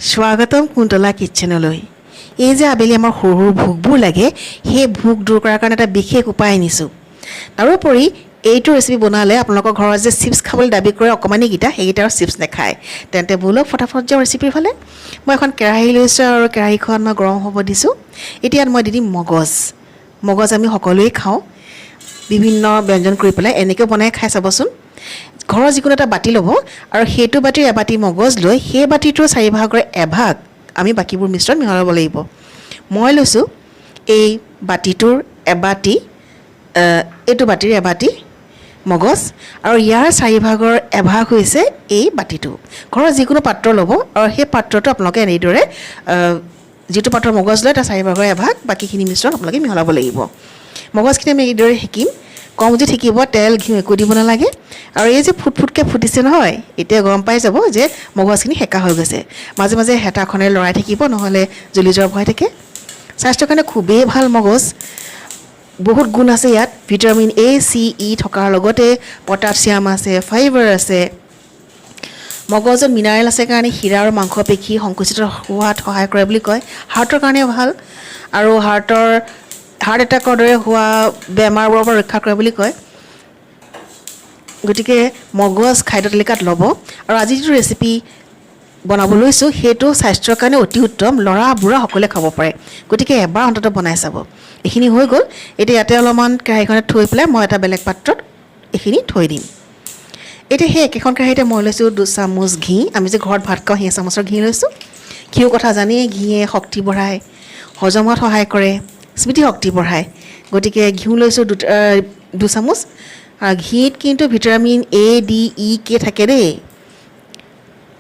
স্বাগতম কুন্তলা কিচেনলৈ। এই যে আবেলি আমাৰ সৰু সৰু ভোকবোৰ লাগে, সেই ভোক দূৰ কৰাৰ কাৰণে এটা বিশেষ উপায় আনিছোঁ। তাৰোপৰি এইটো ৰেচিপি বনালে আপোনালোকৰ ঘৰত যে চিপছ খাবলৈ দাবী কৰে অকণমানিকেইটা, সেইকেইটা আৰু চিপছ নাখায়। তেন্তে ব'লক ফটাফট যাওঁ ৰেচিপিৰ ফালে। মই এখন কেৰাহী লৈছোঁ আৰু কেৰাহীখন মই গৰম হ'ব দিছোঁ। এতিয়া মই দি দিম মগজ। মগজ আমি সকলোৱেই খাওঁ, বিভিন্ন ব্যঞ্জন কৰি পেলাই এনেকৈ বনাই খাই চাবচোন। ঘৰৰ যিকোনো এটা বাতি ল'ব আৰু সেইটো বাতিৰ এবাতি মগজ লৈ সেই বাতিটোৰ 4 ভাগৰ এভাগ আমি বাকীবোৰ মিশ্ৰণ মিহলাব লাগিব। মই লৈছোঁ এই বাতিটোৰ এবাতি, এইটো বাতিৰ এবাতি মগজ আৰু ইয়াৰ 4 ভাগৰ এভাগ হৈছে এই বাতিটো। ঘৰৰ যিকোনো পাত্ৰ ল'ব আৰু সেই পাত্ৰটো আপোনালোকে এনেদৰে যিটো পাত্ৰৰ মগজ লয় তাৰ 4 ভাগৰ এভাগ বাকীখিনি মিশ্ৰণ আপোনালোকে মিহলাব লাগিব। মগজখিনি আমি এইদৰে শিকিম। কম জুইত শিকিব, তেল ঘিউ একো দিব নালাগে। আৰু এই যে ফুটফুটকৈ ফুটিছে নহয়, এতিয়া গম পাই যাব যে মগজখিনি সেকা হৈ গৈছে। মাজে মাজে হেতাখনে লৰাই থাকিব, নহ'লে জ্বলি যোৱাৰ ভয় থাকে। স্বাস্থ্যৰ কাৰণে খুবেই ভাল মগজ, বহুত গুণ আছে ইয়াত। ভিটামিন A, C, E থকাৰ লগতে পটাছিয়াম আছে, ফাইবাৰ আছে। মগজত মিনাৰেল আছে কাৰণে হীৰা আৰু মাংসপেশী সংকুচিত হোৱাত সহায় কৰে বুলি কয়। হাৰ্টৰ কাৰণেও ভাল আৰু হাৰ্ট এটাকৰ দৰে হোৱা বেমাৰবোৰৰ পৰা ৰক্ষা কৰে বুলি কয়। গতিকে মগজ খাদ্য তালিকাত ল'ব। আৰু আজি যিটো ৰেচিপি বনাব লৈছোঁ সেইটো স্বাস্থ্যৰ কাৰণে অতি উত্তম, ল'ৰা বুঢ়া সকলোৱে খাব পাৰে। গতিকে এবাৰ অন্ততঃ বনাই চাব। এইখিনি হৈ গ'ল। এতিয়া ইয়াতে অলপমান কেৰাহীখনত থৈ পেলাই মই এটা বেলেগ পাত্ৰত এইখিনি থৈ দিম। এতিয়া সেই একেখন কেৰাহীতে মই লৈছোঁ 2 চামুচ ঘি। আমি যে ঘৰত ভাত খাওঁ সেই চামুচৰ ঘি লৈছোঁ। ঘিউৰ কথা জানেই, ঘিয়ে শক্তি বঢ়ায়, হজম হোৱাত সহায় কৰে, স্মৃতি শক্তি বঢ়ায়। গতিকে ঘিউ লৈছোঁ 2 চামুচ। আৰু ঘিত কিন্তু vitamin A, D, E, K থাকে দেই,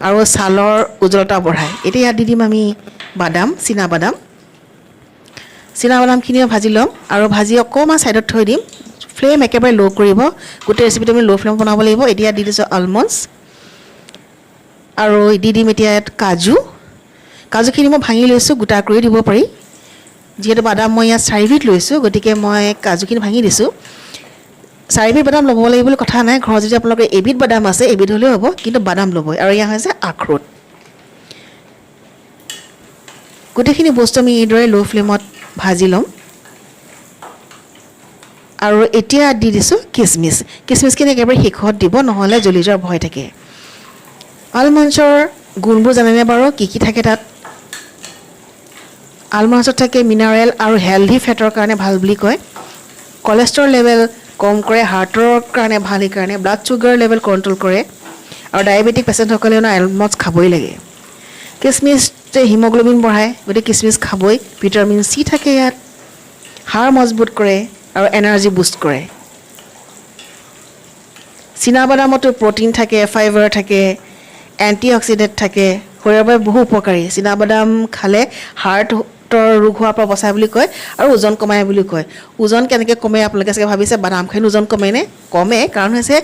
আৰু ছালৰ উজ্জ্বলতা বঢ়ায়। এতিয়া ইয়াত দি দিম আমি বাদাম, চীনাবাদামখিনিও ভাজি ল'ম আৰু ভাজি অকণমান ছাইডত থৈ দিম। ফ্লেম একেবাৰে ল' কৰিব, গোটেই ৰেচিপিটো আমি ল' ফ্লেম বনাব লাগিব। এতিয়া দি দিছোঁ আলমণ্ডছ আৰু দি দিম এতিয়া ইয়াত কাজুখিনি মই ভাঙি লৈছোঁ, গোটা কৰি দিব পাৰি। যিহেতু বাদাম মই ইয়াত 4 বিধ লৈছোঁ, গতিকে মই কাজুখিনি ভাঙি দিছোঁ। 4 বিধ বাদাম ল'ব লাগিব বুলি কথা নাই। ঘৰত যদি আপোনালোকৰ এবিধ বাদাম আছে, এবিধ হ'লেও হ'ব, কিন্তু বাদাম ল'বই। আৰু এয়া হৈছে আখৰোট। গোটেইখিনি বস্তু আমি এইদৰে ল' ফ্লেমত ভাজি ল'ম। আৰু এতিয়া দি দিছোঁ কিচমিচখিনি একেবাৰে শেষত দিব, নহ'লে জ্বলি যোৱাৰ ভয় থাকে। আলমণ্ডছৰ গুণবোৰ জানেনে বাৰু, কি কি থাকে তাত? আলমণ্ডছত থাকে মিনাৰেল আৰু হেল্ডি ফেটৰ কাৰণে ভাল বুলি কয়। কলেষ্ট্ৰল লেভেল কম কৰে, হাৰ্টৰ কাৰণে ভাল, সেইকাৰণে ব্লাড চুগাৰ লেভেল কণ্ট্ৰল কৰে। আৰু ডায়েবেটিক পেচেণ্টসকলেও আলমণ্ডছ খাবই লাগে। কিচমিচে হিমগ্ল'বিন বঢ়ায়, গতিকে কিচমিচ খাবই। ভিটামিন C থাকে ইয়াত, হাড় মজবুত কৰে আৰু এনাৰ্জি বুষ্ট কৰে। চীনাবাদামতো প্ৰ'টিন থাকে, ফাইবাৰ থাকে, এণ্টি অক্সিডেণ্ট থাকে, শৰীৰৰ বাবে বহু উপকাৰী। চীনাবাদাম খালে হাৰ্টৰ ৰোগ হোৱাৰ পৰা বচায় বুলি কয় আৰু ওজন কমায় বুলি কয়। ওজন কেনেকৈ কমে আপোনালোকে চাগে ভাবিছে, বাদাম খাই ওজন কমেনে? কমে, কাৰণ হৈছে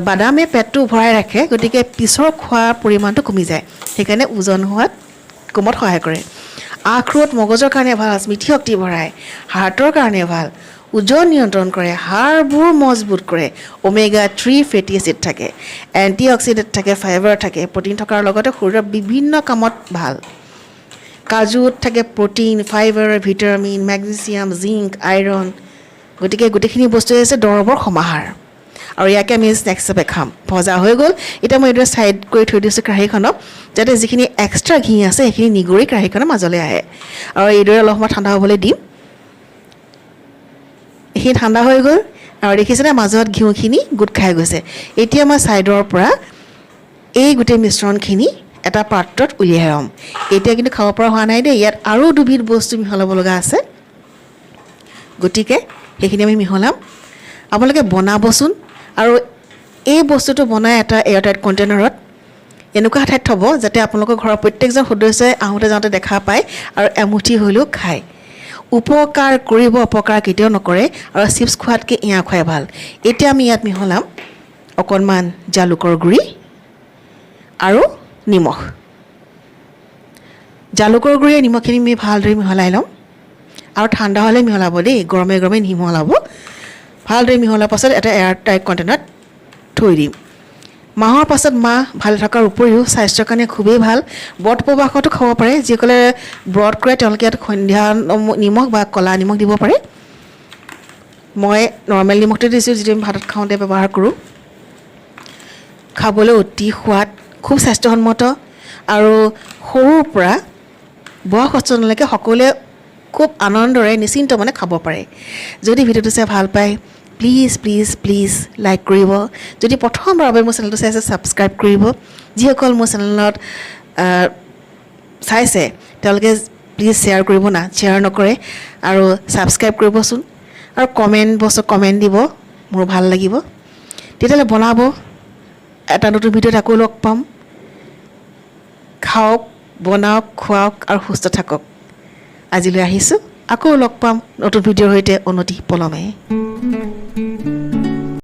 বাদামে পেটটো ভৰাই ৰাখে, গতিকে পিছৰ খোৱাৰ পৰিমাণটো কমি যায়, সেইকাৰণে ওজন হোৱাত কমত সহায় কৰে। আখৰোট মগজৰ কাৰণে ভাল, স্মৃতি শক্তি বঢ়ায়, হাৰ্টৰ কাৰণে ভাল, ওজন নিয়ন্ত্ৰণ কৰে, হাড়বোৰ মজবুত কৰে। ওমেগা 3 ফেটি এচিড থাকে, এণ্টি অক্সিডেণ্ট থাকে, ফাইবাৰ থাকে, প্ৰ'টিন থকাৰ লগতে শৰীৰৰ বিভিন্ন কামত ভাল। কাজুত থাকে protein, fibre, vitamin, magnesium, zinc, iron. গতিকে গোটেইখিনি বস্তুৱে হৈছে দৰৱৰ সমাহাৰ। আৰু ইয়াকে আমি স্নেক্স হিচাপে খাম। ভজা হৈ গ'ল। এতিয়া মই এইদৰে ছাইড কৰি থৈ দিছোঁ কেৰাহীখনক, যাতে যিখিনি এক্সট্ৰা ঘি আছে সেইখিনি নিগৰি কেৰাহীখনৰ মাজলৈ আহে। আৰু এইদৰে অলপ সময় ঠাণ্ডা হ'বলৈ দিম। এইখিনি ঠাণ্ডা হৈ গ'ল আৰু দেখিছেনে মাজত ঘিউখিনি গোট খাই গৈছে। এতিয়া মই ছাইডৰ পৰা এই গোটেই মিশ্ৰণখিনি এটা পাত্ৰত উলিয়াই ল'ম। এতিয়া কিন্তু খাব পৰা হোৱা নাই দেই, ইয়াত আৰু 2 বিধ বস্তু মিহলাব লগা আছে। গতিকে সেইখিনি আমি মিহলাম। আপোনালোকে বনাবচোন, আৰু এই বস্তুটো বনাই এটা এয়াৰটাইট কণ্টেইনাৰত এনেকুৱা ঠাইত থ'ব যাতে আপোনালোকৰ ঘৰৰ প্ৰত্যেকজন সদস্যই আহোঁতে যাওঁতে দেখা পায় আৰু এমুঠি হ'লেও খায়। উপকাৰ কৰিব, অপকাৰ কেতিয়াও নকৰে, আৰু চিপছ খোৱাতকৈ এয়া খোৱাই ভাল। এতিয়া আমি ইয়াত মিহলাম অকণমান জালুকৰ গুড়ি আৰু নিমখ। জালুকৰ গুড়ি নিমখখিনি আমি ভালদৰে মিহলাই ল'ম। আৰু ঠাণ্ডা হ'লে মিহলাব দেই, গৰমে গৰমে নিমলাব। ভালদৰে মিহলাৰ পাছত এটা এয়াৰ টাইট কণ্টেইনাৰত থৈ দিম। মাহৰ পাছত মাহ ভালে থকাৰ উপৰিও স্বাস্থ্যৰ কাৰণে খুবেই ভাল ব্ৰত উপবাসতো খাব পাৰে যিসকলে ব্ৰত কৰে তেওঁলোকে ইয়াত সন্ধিয়া নিমখ বা ক'লা নিমখ দিব পাৰে মই নৰ্মেল নিমখটো দিছোঁ যিটো আমি ভাতত খাওঁতে ব্যৱহাৰ কৰোঁ খাবলৈ অতি সোৱাদ খুব স্বাস্থ্যসন্মত আৰু সৰুৰ পৰা বয়সস্থলৈকে সকলোৱে খুব আনন্দৰে নিশ্চিন্ত মানে খাব পাৰে যদি ভিডিঅ'টো চাই ভাল পায় প্লিজ প্লিজ প্লিজ লাইক কৰিব যদি প্ৰথমবাৰৰ বাবে মোৰ চেনেলটো চাইছে ছাবস্ক্ৰাইব কৰিব যিসকল মোৰ চেনেলত চাইছে তেওঁলোকে প্লিজ শ্বেয়াৰ কৰিব না শ্বেয়াৰ নকৰে আৰু ছাবস্ক্ৰাইব কৰিবচোন আৰু কমেণ্ট দিব মোৰ ভাল লাগিব তেতিয়াহ'লে বনাব এটা নতুন ভিডিঅ'ত আকৌ লগ পাম খাওক বনাওক খুৱাওক আৰু সুস্থ থাকক আজিলৈ আহিছোঁ আকৌ লগ পাম নতুন ভিডিঅ'ৰ সৈতে অনতি পলমে